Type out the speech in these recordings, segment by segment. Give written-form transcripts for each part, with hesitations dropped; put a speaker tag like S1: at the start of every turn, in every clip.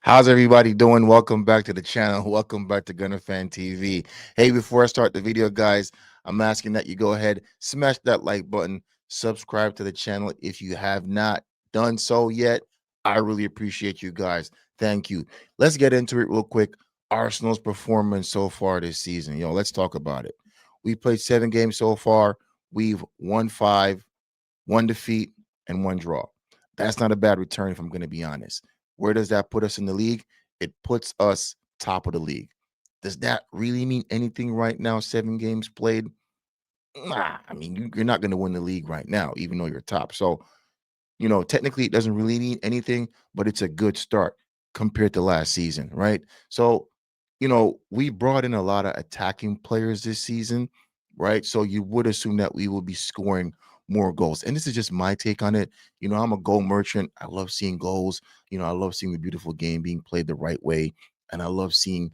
S1: How's everybody doing? Welcome back to the channel. Welcome back to Gunner Fan TV. Hey, before I start the video, guys, I'm asking that you go ahead, smash that like button, subscribe to the channel if you have not done so yet. I really appreciate you guys. Thank you. Let's get into it real quick. Arsenal's performance so far this season. Let's talk about it. We played 7 games so far. We've won 5, 1 defeat, and 1 draw. That's not a bad return, if I'm going to be honest. Where does that put us in the league? It puts us top of the league. Does that really mean anything right now? 7 games played? Nah, I mean, you're not going to win the league right now, even though you're top. So technically it doesn't really mean anything, but it's a good start compared to last season, right? So, we brought in a lot of attacking players this season, right? So you would assume that we will be scoring more goals. And this is just my take on it. I'm a goal merchant. I love seeing goals. I love seeing the beautiful game being played the right way. And I love seeing,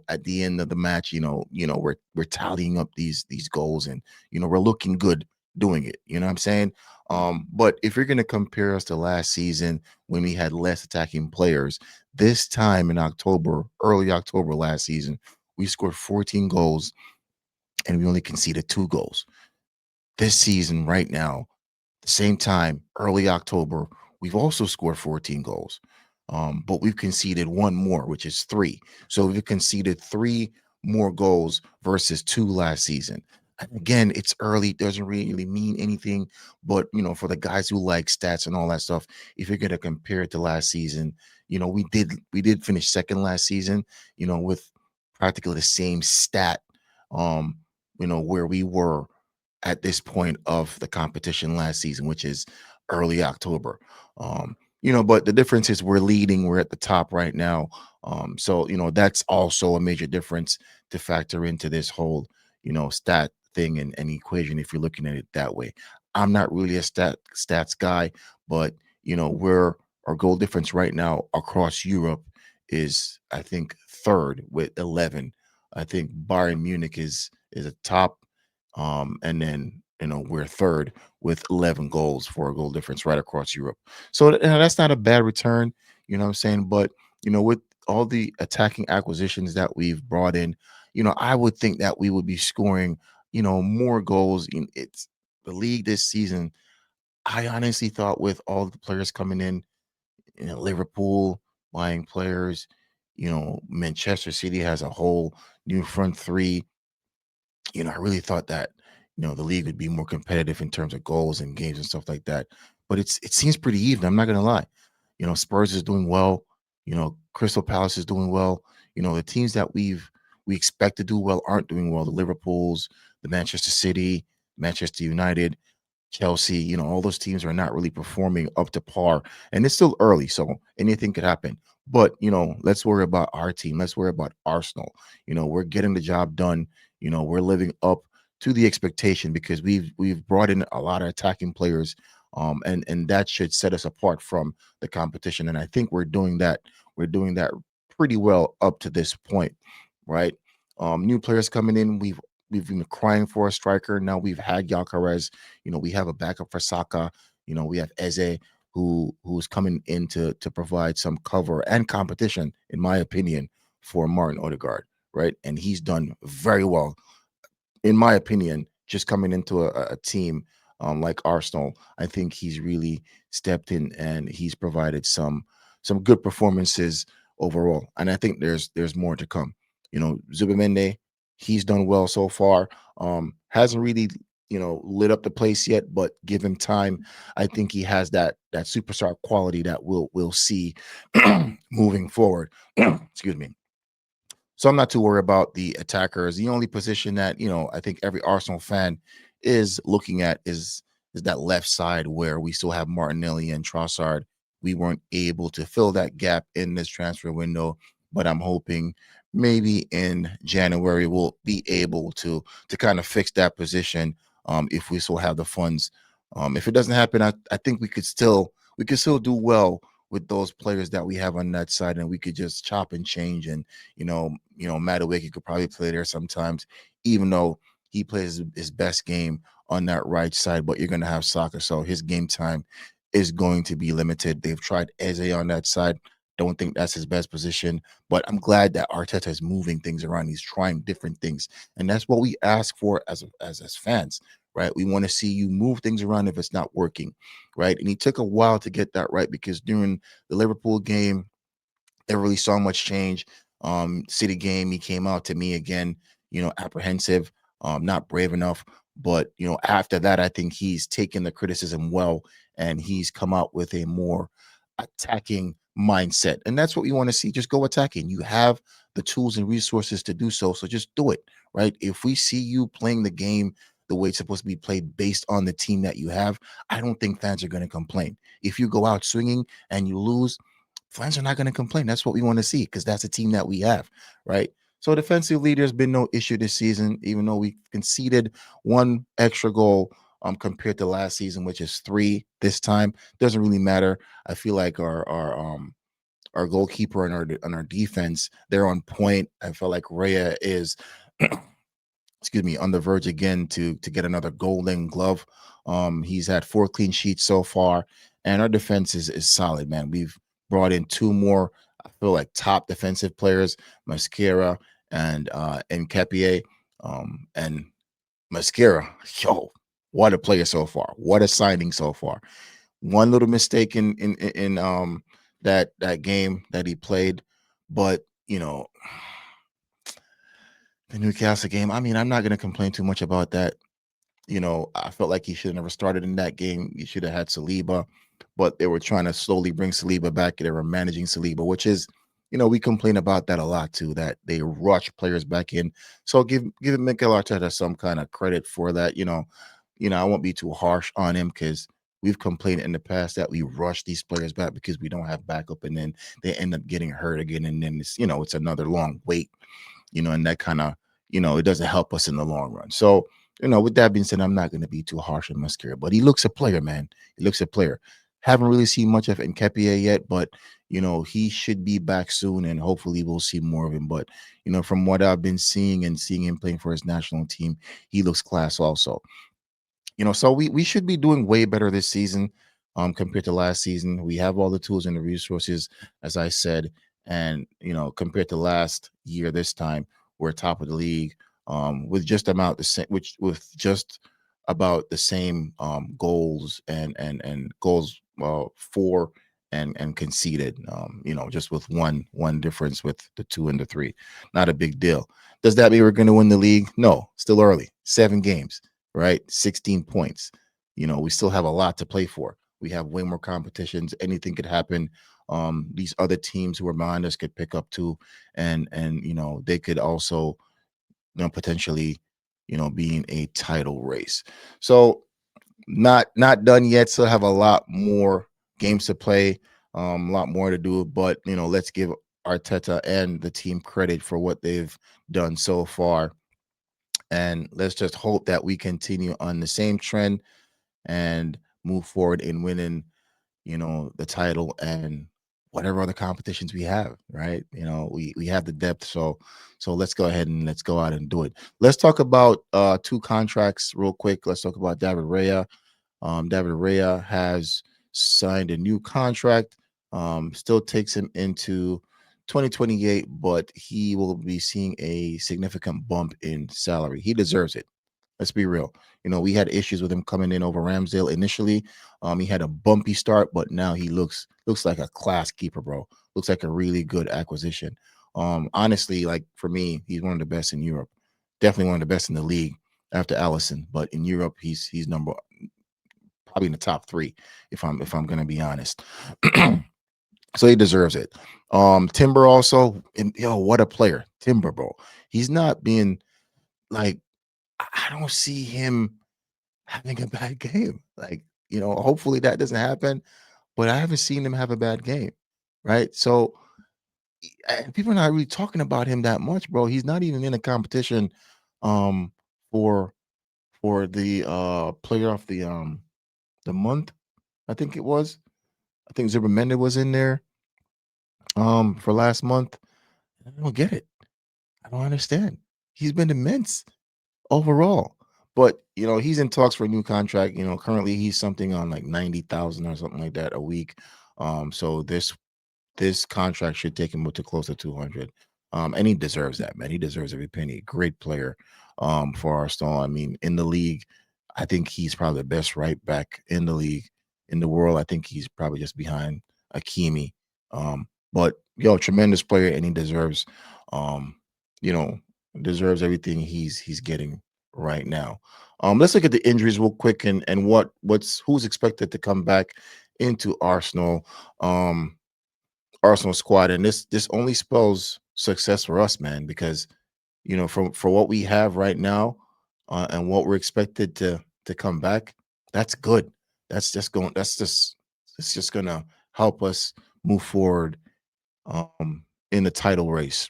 S1: at the end of the match, we're tallying up these goals and we're looking good doing it. You know what I'm saying? But if you're going to compare us to last season when we had less attacking players, this time in October, early October last season, we scored 14 goals and we only conceded 2 goals. This season, right now, the same time, early October, we've also scored 14 goals. But we've conceded 1 more, which is 3. So we've conceded 3 more goals versus 2 last season. And again, it's early, it doesn't really mean anything. But for the guys who like stats and all that stuff, if you're gonna compare it to last season, we did finish second last season, with practically the same stat, um, where we were at this point of the competition last season, which is early October. But the difference is we're leading, we're at the top right now. So that's also a major difference to factor into this whole, stat thing and equation if you're looking at it that way. I'm not really a stats guy, but we're our goal difference right now across Europe is I think third with 11. I think Bayern Munich is a top, and then we're third with 11 goals for a goal difference right across Europe. So that's not a bad return, what I'm saying. But with all the attacking acquisitions that we've brought in, I would think that we would be scoring, more goals. It's the league this season. I honestly thought with all the players coming in, Liverpool buying players, Manchester City has a whole new front three. I really thought that, the league would be more competitive in terms of goals and games and stuff like that. But it seems pretty even. I'm not gonna lie. Spurs is doing well. Crystal Palace is doing well. The teams that we expect to do well aren't doing well. The Liverpools, the Manchester City, Manchester United, Chelsea, all those teams are not really performing up to par. And it's still early, so anything could happen. But let's worry about our team. Let's worry about Arsenal. We're getting the job done. We're living up to the expectation because we've brought in a lot of attacking players. And that should set us apart from the competition. And I think we're doing that pretty well up to this point, right? New players coming in. We've been crying for a striker. Now we've had Gyökeres. We have a backup for Saka. We have Eze who's coming in to provide some cover and competition, in my opinion, for Martin Odegaard, right? And he's done very well, in my opinion, just coming into a team like Arsenal. I think he's really stepped in and he's provided some good performances overall. And I think there's more to come. Zubimende, he's done well so far. Hasn't really lit up the place yet, but give him time. I think he has that superstar quality that we'll see moving forward. Excuse me. So I'm not too worried about the attackers. The only position that I think every Arsenal fan is looking at is that left side where we still have Martinelli and Trossard. We weren't able to fill that gap in this transfer window, but I'm hoping maybe in January we'll be able to kind of fix that position, if we still have the funds. If it doesn't happen, I think we could still do well with those players that we have on that side, and we could just chop and change. And Madueke could probably play there sometimes, even though he plays his best game on that right side. But you're going to have Soccer, so his game time is going to be limited. They've tried Eze on that side. Don't think that's his best position, but I'm glad that Arteta is moving things around. He's trying different things, and that's what we ask for as fans, right? We want to see you move things around if it's not working, right? And he took a while to get that right because during the Liverpool game, never really saw much change. City game, he came out to me again, apprehensive, not brave enough. But after that, I think he's taken the criticism well, and he's come out with a more attacking mindset, and that's what we want to see. Just go attacking. You have the tools and resources to do so, so just do it. Right? If we see you playing the game the way it's supposed to be played based on the team that you have, I don't think fans are going to complain. If you go out swinging and you lose, fans are not going to complain. That's what we want to see because that's a team that we have, right? So defensive leader has been no issue this season, even though we conceded one extra goal compared to last season, which is three this time. Doesn't really matter. I feel like our goalkeeper and our defense, they're on point. I feel like Rhea is excuse me, on the verge again to get another golden glove. He's had 4 clean sheets so far, and our defense is solid, man. We've brought in two more, I feel like, top defensive players, Mascara and Kepier. And Mascara, yo, what a player so far. What a signing so far. One little mistake in that game that he played, but the Newcastle game, I mean, I'm not going to complain too much about that. I felt like he should have never started in that game. You should have had Saliba, but they were trying to slowly bring Saliba back. They were managing Saliba, which is, we complain about that a lot too, that they rush players back in. So give Mikel Arteta some kind of credit for that. I won't be too harsh on him because we've complained in the past that we rush these players back because we don't have backup, and then they end up getting hurt again, and then it's another long wait, and that kind of, it doesn't help us in the long run. So, with that being said, I'm not going to be too harsh on Muscara, but he looks a player, man. He looks a player. Haven't really seen much of Nketiah yet, but he should be back soon, and hopefully we'll see more of him. But from what I've been seeing and seeing him playing for his national team, he looks class also. So we should be doing way better this season compared to last season. We have all the tools and the resources, as I said, and compared to last year, this time we're top of the league with just about the same, which with just about the same goals and goals for and conceded. Just with one difference with the 2 and the 3. Not a big deal. Does that mean we're going to win the league? No, still early. 7 games, right? 16 points. We still have a lot to play for. We have way more competitions. Anything could happen. These other teams who are behind us could pick up too, and they could also potentially be in a title race. So not done yet. Still have a lot more games to play, a lot more to do. But let's give Arteta and the team credit for what they've done so far, and let's just hope that we continue on the same trend and move forward in winning, the title and whatever other competitions we have, right? We have the depth, so let's go ahead and let's go out and do it. Let's talk about two contracts real quick. Let's talk about David Raya. David Raya has signed a new contract. Still takes him into 2028, but he will be seeing a significant bump in salary. He deserves it. Let's be real. We had issues with him coming in over Ramsdale initially. He had a bumpy start, but now he looks like a class keeper, bro. Looks like a really good acquisition. Honestly, like for me, he's one of the best in Europe. Definitely one of the best in the league after Allison. But in Europe, he's number probably in the top 3, if I'm gonna be honest. So he deserves it. Timber also, and what a player, Timber, bro. He's not being like, I don't see him having a bad game. Like, hopefully that doesn't happen, but I haven't seen him have a bad game. Right. So and people are not really talking about him that much, bro. He's not even in a competition um for the player of the month, I think it was. I think Zubamenda was in there for last month. I don't get it. I don't understand. He's been immense overall. But he's in talks for a new contract. Currently he's something on like 90,000 or something like that a week. So this this contract should take him up to close to 200. And he deserves that, man. He deserves every penny. Great player for Arsenal. I mean, in the league, I think he's probably the best right back in the league. In the world, I think he's probably just behind Akimi. But yo, tremendous player, and he deserves, um, you know, deserves everything he's getting right now. Let's look at the injuries real quick and what's who's expected to come back into Um, Arsenal squad, and this only spells success for us, man, because from for what we have right now, and what we're expected to come back, that's good. That's just going. That's just it's just gonna help us move forward in the title race.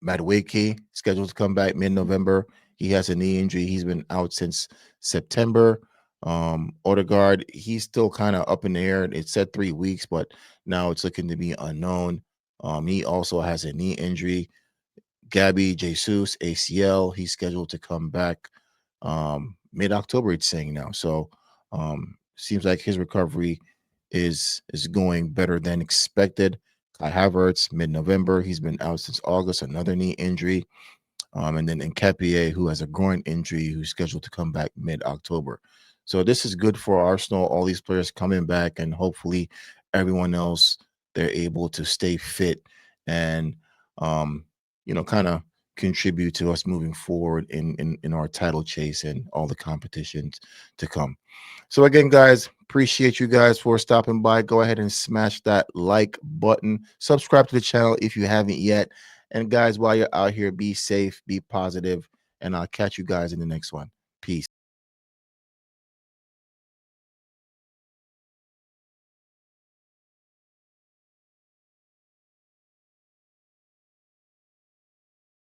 S1: Madueke scheduled to come back mid-November. He has a knee injury. He's been out since September. Odegaard, he's still kind of up in the air. It said 3 weeks, but now it's looking to be unknown. He also has a knee injury. Gabby Jesus ACL. He's scheduled to come back mid-October. It's saying now. So seems like his recovery is going better than expected. Kai Havertz mid-November. He's been out since August. Another knee injury. And then Nketiah, who has a groin injury, who's scheduled to come back mid-October. So this is good for Arsenal. All these players coming back, and hopefully everyone else, they're able to stay fit and kind of contribute to us moving forward in our title chase and all the competitions to come. So again, guys, appreciate you guys for stopping by. Go ahead and smash that like button. Subscribe to the channel if you haven't yet. And guys, while you're out here, be safe, be positive, and I'll catch you guys in the next one. Peace.